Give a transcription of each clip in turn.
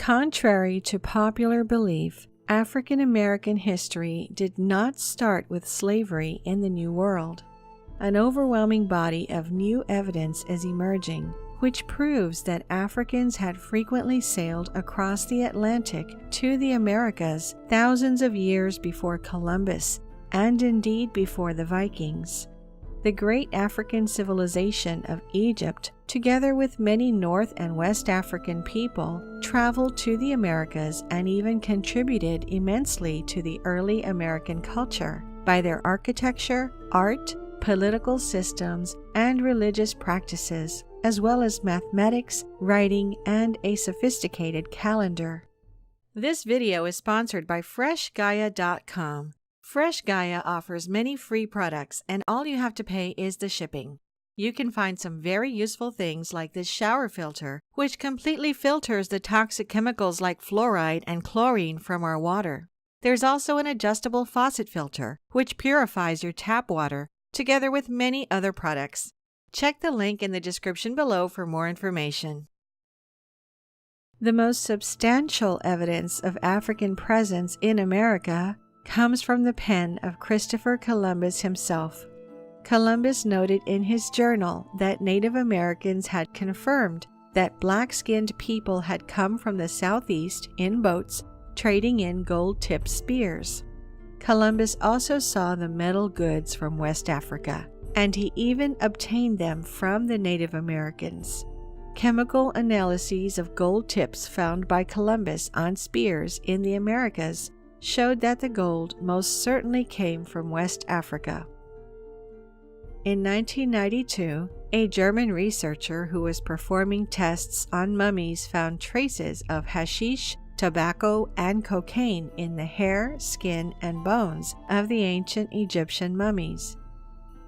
Contrary to popular belief, African American history did not start with slavery in the New World. An overwhelming body of new evidence is emerging, which proves that Africans had frequently sailed across the Atlantic to the Americas thousands of years before Columbus, and indeed before the Vikings. The great African civilization of Egypt, together with many North and West African people, traveled to the Americas and even contributed immensely to the early American culture by their architecture, art, political systems, and religious practices, as well as mathematics, writing, and a sophisticated calendar. This video is sponsored by FreshGaia.com. FreshGaia offers many free products, and all you have to pay is the shipping. You can find some very useful things like this shower filter, which completely filters the toxic chemicals like fluoride and chlorine from our water. There's also an adjustable faucet filter, which purifies your tap water, together with many other products. Check the link in the description below for more information. The most substantial evidence of African presence in America comes from the pen of Christopher Columbus himself. Columbus noted in his journal that Native Americans had confirmed that black-skinned people had come from the southeast in boats, trading in gold-tipped spears. Columbus also saw the metal goods from West Africa, and he even obtained them from the Native Americans. Chemical analyses of gold tips found by Columbus on spears in the Americas showed that the gold most certainly came from West Africa. In 1992, a German researcher who was performing tests on mummies found traces of hashish, tobacco, and cocaine in the hair, skin, and bones of the ancient Egyptian mummies.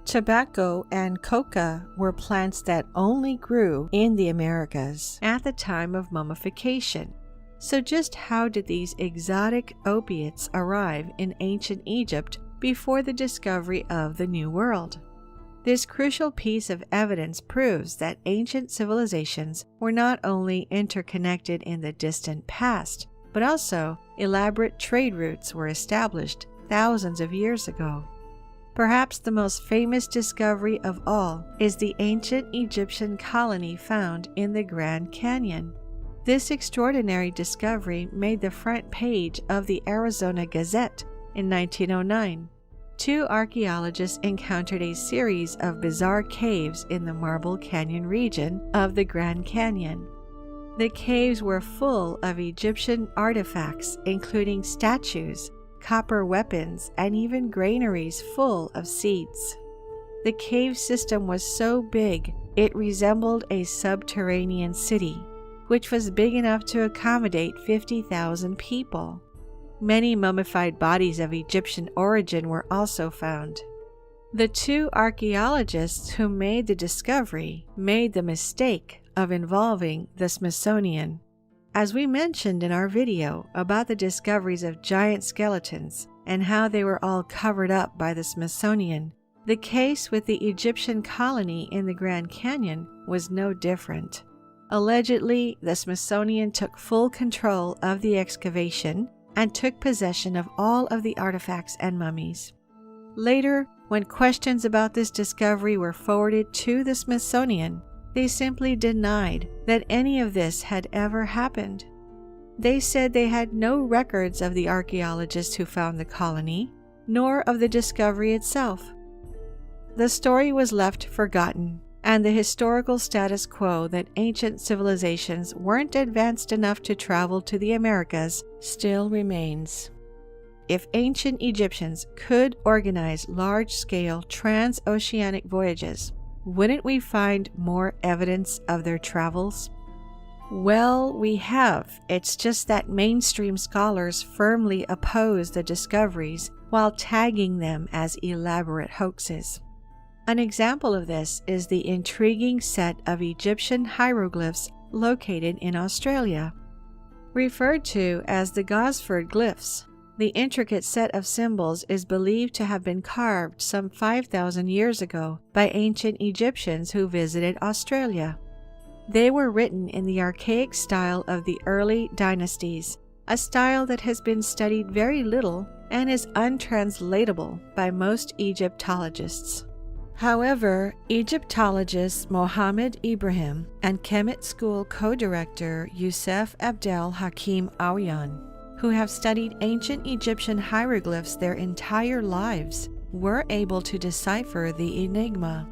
Tobacco and coca were plants that only grew in the Americas at the time of mummification. So just how did these exotic opiates arrive in ancient Egypt before the discovery of the New World? This crucial piece of evidence proves that ancient civilizations were not only interconnected in the distant past, but also elaborate trade routes were established thousands of years ago. Perhaps the most famous discovery of all is the ancient Egyptian colony found in the Grand Canyon. This extraordinary discovery made the front page of the Arizona Gazette in 1909. Two archaeologists encountered a series of bizarre caves in the Marble Canyon region of the Grand Canyon. The caves were full of Egyptian artifacts, including statues, copper weapons, and even granaries full of seeds. The cave system was so big it resembled a subterranean city, which was big enough to accommodate 50,000 people. Many mummified bodies of Egyptian origin were also found. The two archaeologists who made the discovery made the mistake of involving the Smithsonian. As we mentioned in our video about the discoveries of giant skeletons and how they were all covered up by the Smithsonian, the case with the Egyptian colony in the Grand Canyon was no different. Allegedly, the Smithsonian took full control of the excavation and took possession of all of the artifacts and mummies. Later, when questions about this discovery were forwarded to the Smithsonian, they simply denied that any of this had ever happened. They said they had no records of the archaeologists who found the colony, nor of the discovery itself. The story was left forgotten, and the historical status quo that ancient civilizations weren't advanced enough to travel to the Americas still remains. If ancient Egyptians could organize large-scale transoceanic voyages, wouldn't we find more evidence of their travels? Well, we have. It's just that mainstream scholars firmly oppose the discoveries while tagging them as elaborate hoaxes. An example of this is the intriguing set of Egyptian hieroglyphs located in Australia. Referred to as the Gosford glyphs, the intricate set of symbols is believed to have been carved some 5,000 years ago by ancient Egyptians who visited Australia. They were written in the archaic style of the early dynasties, a style that has been studied very little and is untranslatable by most Egyptologists. However, Egyptologist Mohammed Ibrahim and Kemet School co-director Youssef Abdel Hakim Aouyan, who have studied ancient Egyptian hieroglyphs their entire lives, were able to decipher the enigma.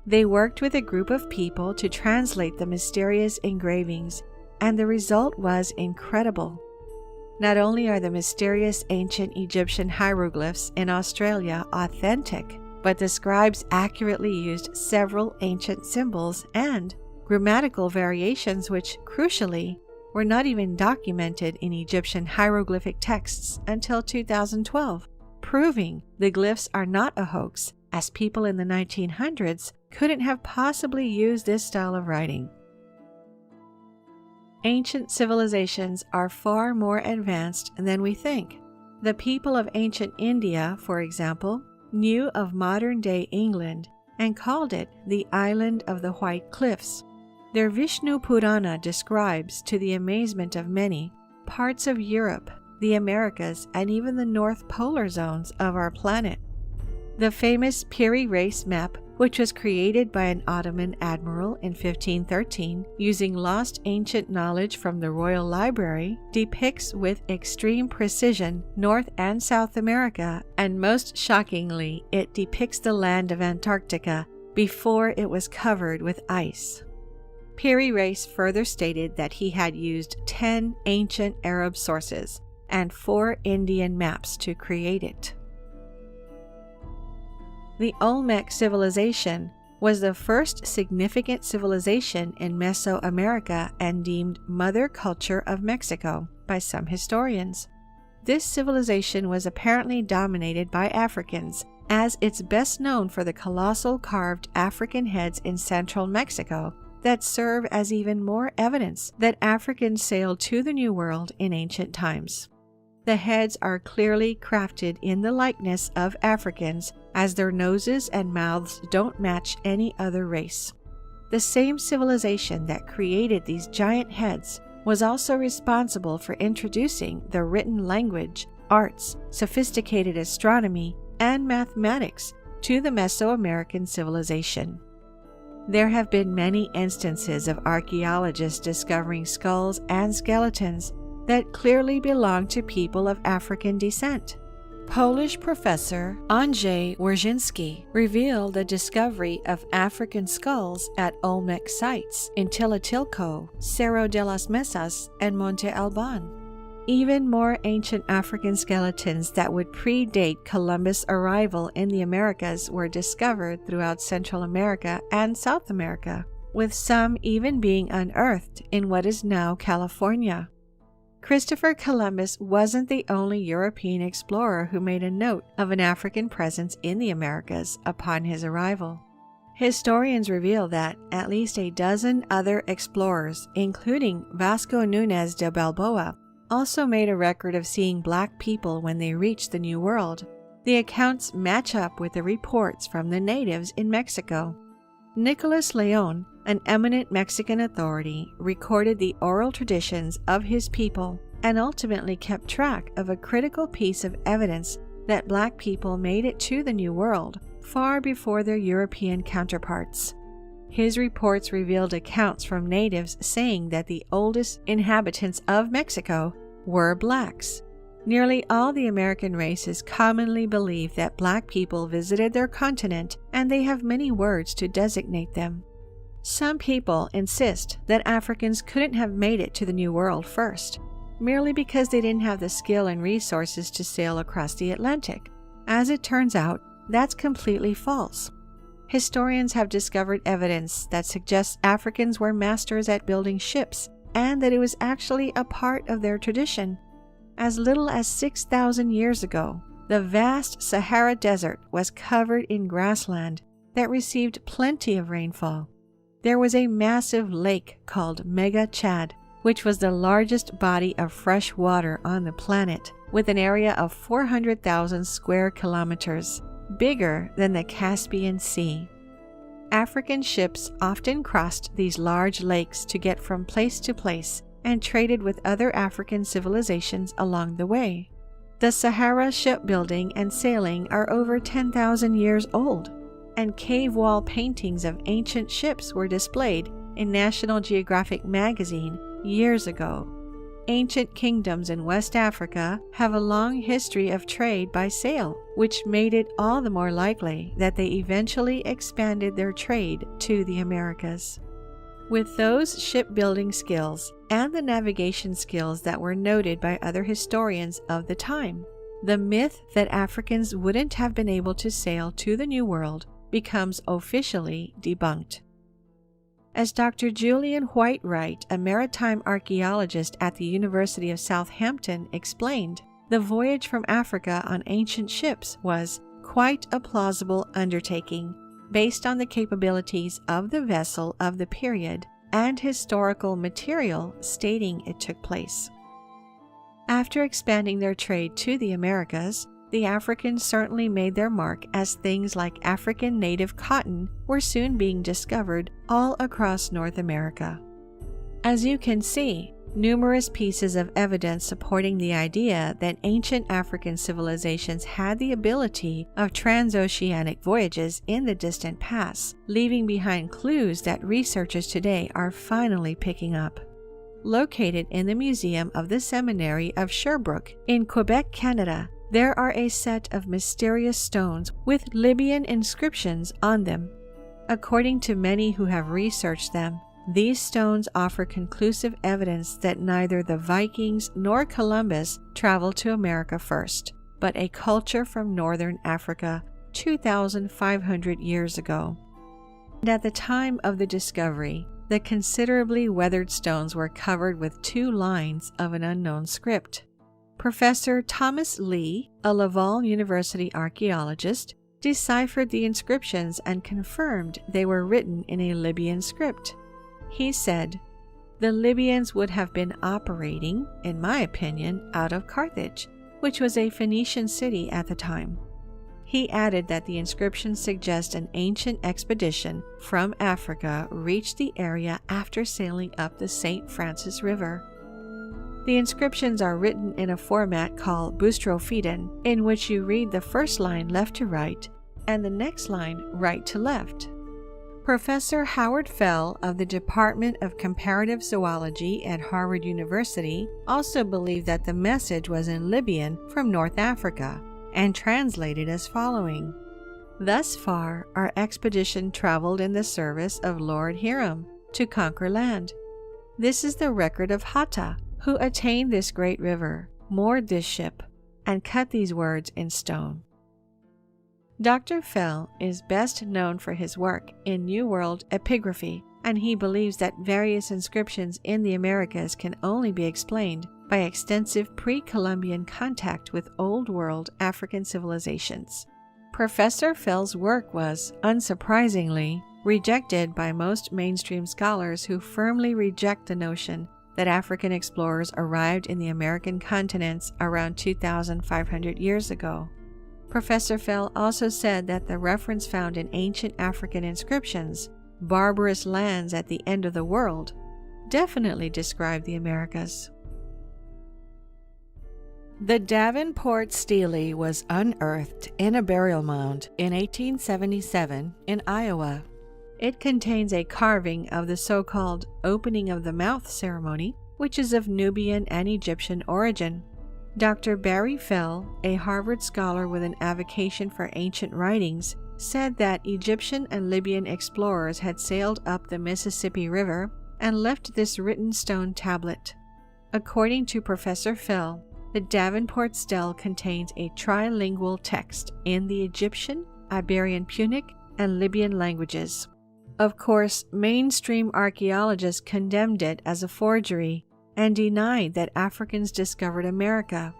They worked with a group of people to translate the mysterious engravings, and the result was incredible. Not only are the mysterious ancient Egyptian hieroglyphs in Australia authentic, but the scribes accurately used several ancient symbols and grammatical variations which, crucially, were not even documented in Egyptian hieroglyphic texts until 2012, proving the glyphs are not a hoax, as people in the 1900s couldn't have possibly used this style of writing. Ancient civilizations are far more advanced than we think. The people of ancient India, for example, knew of modern-day England and called it the Island of the White Cliffs. Their Vishnu Purana describes, to the amazement of many, parts of Europe, the Americas, and even the North Polar zones of our planet. The famous Piri Reis map, which was created by an Ottoman admiral in 1513 using lost ancient knowledge from the Royal Library, depicts with extreme precision North and South America, and most shockingly, it depicts the land of Antarctica before it was covered with ice. Piri Reis further stated that he had used 10 ancient Arab sources and 4 Indian maps to create it. The Olmec civilization was the first significant civilization in Mesoamerica and deemed mother culture of Mexico by some historians. This civilization was apparently dominated by Africans, as it's best known for the colossal carved African heads in central Mexico that serve as even more evidence that Africans sailed to the New World in ancient times. The heads are clearly crafted in the likeness of Africans, as their noses and mouths don't match any other race. The same civilization that created these giant heads was also responsible for introducing the written language, arts, sophisticated astronomy, and mathematics to the Mesoamerican civilization. There have been many instances of archaeologists discovering skulls and skeletons that clearly belong to people of African descent. Polish professor Andrzej Wierzyński revealed the discovery of African skulls at Olmec sites in Tlatilco, Cerro de las Mesas, and Monte Alban. Even more ancient African skeletons that would predate Columbus' arrival in the Americas were discovered throughout Central America and South America, with some even being unearthed in what is now California. Christopher Columbus wasn't the only European explorer who made a note of an African presence in the Americas upon his arrival. Historians reveal that at least a dozen other explorers, including Vasco Núñez de Balboa, also made a record of seeing black people when they reached the New World. The accounts match up with the reports from the natives in Mexico. Nicolas León, an eminent Mexican authority, recorded the oral traditions of his people and ultimately kept track of a critical piece of evidence that black people made it to the New World far before their European counterparts. His reports revealed accounts from natives saying that the oldest inhabitants of Mexico were blacks. Nearly all the American races commonly believe that black people visited their continent, and they have many words to designate them. Some people insist that Africans couldn't have made it to the New World first, merely because they didn't have the skill and resources to sail across the Atlantic. As it turns out, that's completely false. Historians have discovered evidence that suggests Africans were masters at building ships, and that it was actually a part of their tradition. As little as 6,000 years ago, the vast Sahara Desert was covered in grassland that received plenty of rainfall. There was a massive lake called Mega Chad, which was the largest body of fresh water on the planet, with an area of 400,000 square kilometers, bigger than the Caspian Sea. African ships often crossed these large lakes to get from place to place and traded with other African civilizations along the way. The Sahara shipbuilding and sailing are over 10,000 years old, and cave wall paintings of ancient ships were displayed in National Geographic magazine years ago. Ancient kingdoms in West Africa have a long history of trade by sail, which made it all the more likely that they eventually expanded their trade to the Americas. With those shipbuilding skills and the navigation skills that were noted by other historians of the time, the myth that Africans wouldn't have been able to sail to the New World becomes officially debunked. As Dr. Julian Whitewright, a maritime archaeologist at the University of Southampton, explained, the voyage from Africa on ancient ships was quite a plausible undertaking, based on the capabilities of the vessel of the period and historical material stating it took place. After expanding their trade to the Americas, the Africans certainly made their mark, as things like African native cotton were soon being discovered all across North America. As you can see, numerous pieces of evidence supporting the idea that ancient African civilizations had the ability of transoceanic voyages in the distant past, leaving behind clues that researchers today are finally picking up. Located in the Museum of the Seminary of Sherbrooke in Quebec, Canada, there are a set of mysterious stones with Libyan inscriptions on them. According to many who have researched them, these stones offer conclusive evidence that neither the Vikings nor Columbus traveled to America first, but a culture from northern Africa 2,500 years ago. And at the time of the discovery, the considerably weathered stones were covered with 2 lines of an unknown script. Professor Thomas Lee, a Laval University archaeologist, deciphered the inscriptions and confirmed they were written in a Libyan script. He said, "The Libyans would have been operating, in my opinion, out of Carthage, which was a Phoenician city at the time." He added that the inscriptions suggest an ancient expedition from Africa reached the area after sailing up the St. Francis River. The inscriptions are written in a format called boustrophedon, in which you read the first line left to right and the next line right to left. Professor Howard Fell of the Department of Comparative Zoology at Harvard University also believed that the message was in Libyan from North Africa and translated as following: "Thus far our expedition traveled in the service of Lord Hiram to conquer land. This is the record of Hatta, who attained this great river, moored this ship, and cut these words in stone." Dr. Fell is best known for his work in New World epigraphy, and he believes that various inscriptions in the Americas can only be explained by extensive pre-Columbian contact with Old World African civilizations. Professor Fell's work was, unsurprisingly, rejected by most mainstream scholars who firmly reject the notion that African explorers arrived in the American continents around 2,500 years ago. Professor Fell also said that the reference found in ancient African inscriptions, "barbarous lands at the end of the world," definitely described the Americas. The Davenport stele was unearthed in a burial mound in 1877 in Iowa. It contains a carving of the so-called opening of the mouth ceremony, which is of Nubian and Egyptian origin. Dr. Barry Fell, a Harvard scholar with an avocation for ancient writings, said that Egyptian and Libyan explorers had sailed up the Mississippi River and left this written stone tablet. According to Professor Fell, the Davenport stele contains a trilingual text in the Egyptian, Iberian Punic, and Libyan languages. Of course, mainstream archaeologists condemned it as a forgery and denied that Africans discovered America.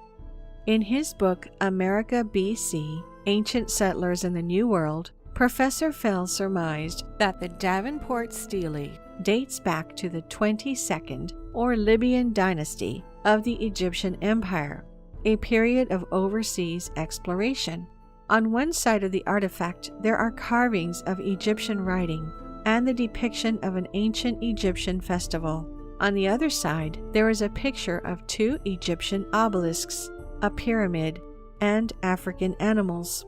In his book, America BC, Ancient Settlers in the New World, Professor Fell surmised that the Davenport stele dates back to the 22nd or Libyan dynasty of the Egyptian Empire, a period of overseas exploration. On one side of the artifact, there are carvings of Egyptian writing and the depiction of an ancient Egyptian festival. On the other side, there is a picture of 2 Egyptian obelisks, a pyramid, and African animals.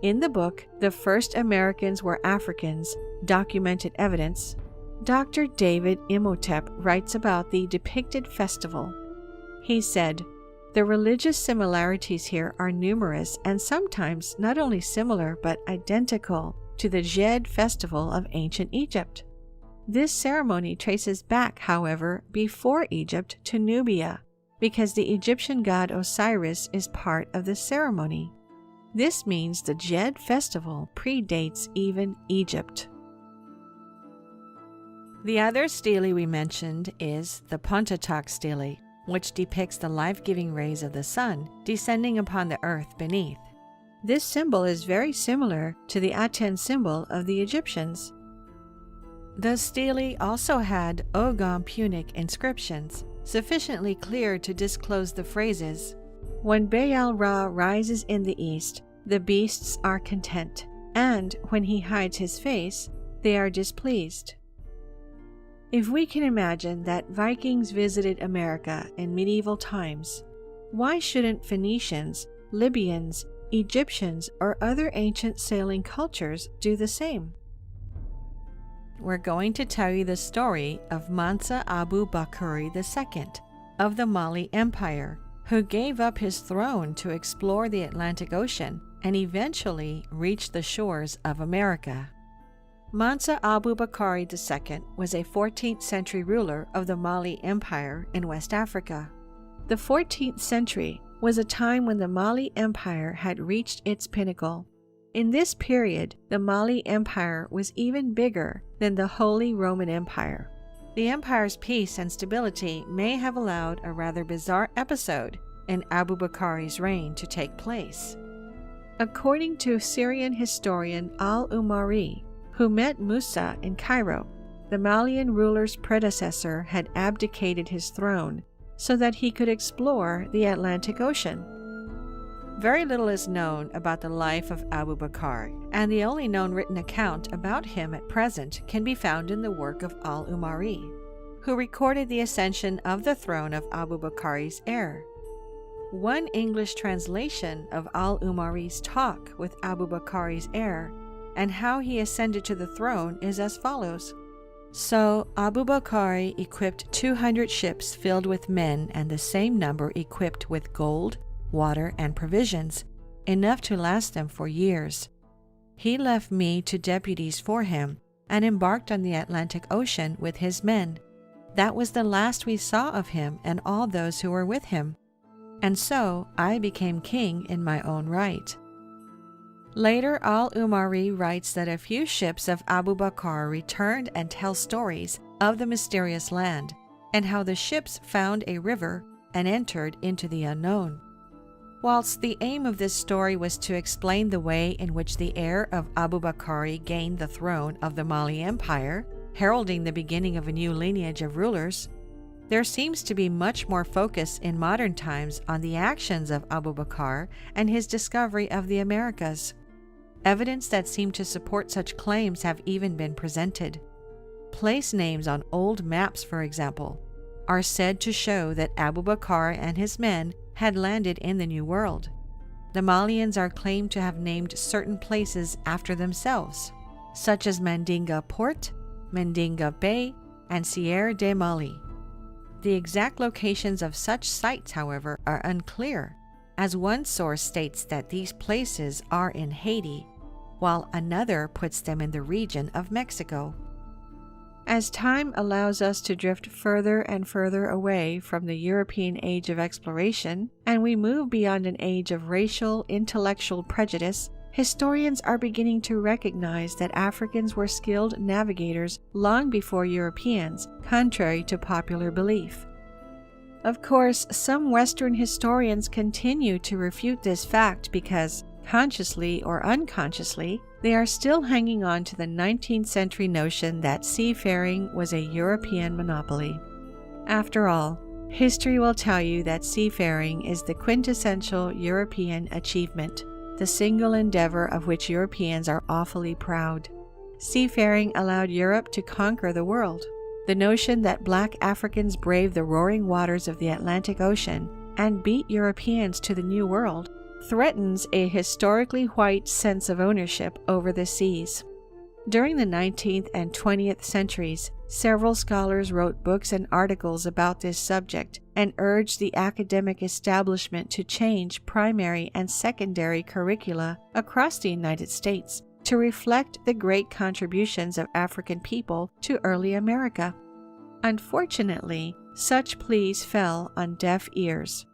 In the book, "The First Americans Were Africans: Documented Evidence," Dr. David Imhotep writes about the depicted festival. He said, "The religious similarities here are numerous and sometimes not only similar but identical to the Djed festival of ancient Egypt. This ceremony traces back, however, before Egypt to Nubia, because the Egyptian god Osiris is part of the ceremony. This means the Djed festival predates even Egypt." The other stele we mentioned is the Pontotoc stele, which depicts the life-giving rays of the sun descending upon the earth beneath. This symbol is very similar to the Aten symbol of the Egyptians. The stele also had Ogham Punic inscriptions, sufficiently clear to disclose the phrases, "When Baal-Ra rises in the east, the beasts are content, and when he hides his face, they are displeased." If we can imagine that Vikings visited America in medieval times, why shouldn't Phoenicians, Libyans, Egyptians, or other ancient sailing cultures do the same? We're going to tell you the story of Mansa Abu Bakr II of the Mali Empire, who gave up his throne to explore the Atlantic Ocean and eventually reach the shores of America. Mansa Abu Bakr II was a 14th century ruler of the Mali Empire in West Africa. The 14th century was a time when the Mali Empire had reached its pinnacle. In this period, the Mali Empire was even bigger than the Holy Roman Empire. The empire's peace and stability may have allowed a rather bizarre episode in Abu Bakr's reign to take place. According to Syrian historian al-Umari, who met Musa in Cairo, the Malian ruler's predecessor had abdicated his throne so that he could explore the Atlantic Ocean. Very little is known about the life of Abu Bakr, and the only known written account about him at present can be found in the work of al-Umari, who recorded the ascension of the throne of Abu Bakr's heir. One English translation of al-Umari's talk with Abu Bakr's heir and how he ascended to the throne is as follows. So Abu Bakr equipped 200 ships filled with men and the same number equipped with gold, water, and provisions, enough to last them for years. He left me 2 deputies for him and embarked on the Atlantic Ocean with his men. That was the last we saw of him and all those who were with him. And so I became king in my own right. Later, al-Umari writes that a few ships of Abu Bakr returned and tell stories of the mysterious land, and how the ships found a river and entered into the unknown. Whilst the aim of this story was to explain the way in which the heir of Abu Bakr gained the throne of the Mali Empire, heralding the beginning of a new lineage of rulers, there seems to be much more focus in modern times on the actions of Abu Bakr and his discovery of the Americas. Evidence that seemed to support such claims have even been presented. Place names on old maps, for example, are said to show that Abu Bakr and his men had landed in the New World. The Malians are claimed to have named certain places after themselves, such as Mandinga Port, Mandinga Bay, and Sierre de Mali. The exact locations of such sites, however, are unclear, as one source states that these places are in Haiti, while another puts them in the region of Mexico. As time allows us to drift further and further away from the European age of exploration, and we move beyond an age of racial, intellectual prejudice, historians are beginning to recognize that Africans were skilled navigators long before Europeans, contrary to popular belief. Of course, some Western historians continue to refute this fact because, consciously or unconsciously, they are still hanging on to the 19th century notion that seafaring was a European monopoly. After all, history will tell you that seafaring is the quintessential European achievement. the single endeavor of which Europeans are awfully proud. Seafaring allowed Europe to conquer the world. The notion that black Africans braved the roaring waters of the Atlantic Ocean and beat Europeans to the New World threatens a historically white sense of ownership over the seas. During the 19th and 20th centuries, several scholars wrote books and articles about this subject and urged the academic establishment to change primary and secondary curricula across the United States to reflect the great contributions of African people to early America. Unfortunately, such pleas fell on deaf ears,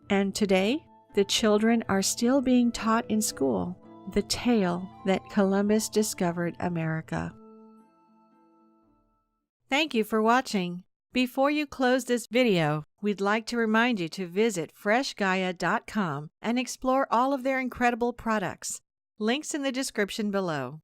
and today the children are still being taught in school the tale that Columbus discovered America. Thank you for watching. Before you close this video, we'd like to remind you to visit freshgaia.com and explore all of their incredible products. Links in the description below.